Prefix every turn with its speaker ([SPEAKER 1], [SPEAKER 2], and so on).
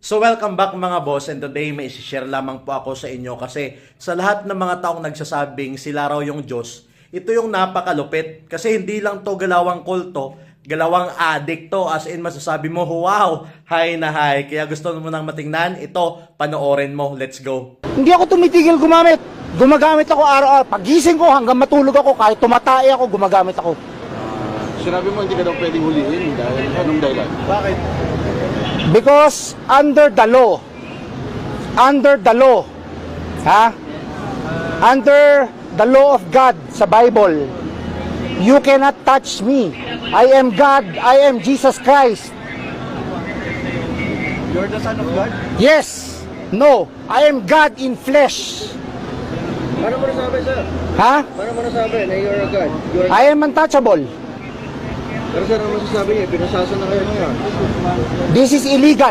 [SPEAKER 1] So welcome back mga boss, and today may isi-share lamang po ako sa inyo kasi sa lahat ng mga taong nagsasabing sila raw yung Diyos, ito yung napakalupit kasi hindi lang to galawang kulto, galawang addict to, as in masasabi mo, wow, high na high. Kaya gusto mo nang matingnan, ito, panoorin mo, let's go.
[SPEAKER 2] Hindi ako tumitigil gumamit. Gumagamit ako araw-araw. Pagising ko hanggang matulog ako, kahit tumatay ako, gumagamit ako.
[SPEAKER 3] Sinabi mo hindi ka daw pwedeng huliin dahil anong dahilan?
[SPEAKER 1] Bakit?
[SPEAKER 2] Because under the law, under the law of God sa Bible, you cannot touch me. I am God, I am Jesus Christ.
[SPEAKER 3] You're the son of God?
[SPEAKER 2] Yes, no, I am God in flesh.
[SPEAKER 3] Paano mo nasabi, sir?
[SPEAKER 2] Ha?
[SPEAKER 3] Paano mo nasabi na you're a God?
[SPEAKER 2] I am untouchable.
[SPEAKER 3] Pero sir, ano masasabi niya? Pinasasan na kayo ngayon.
[SPEAKER 2] This is illegal.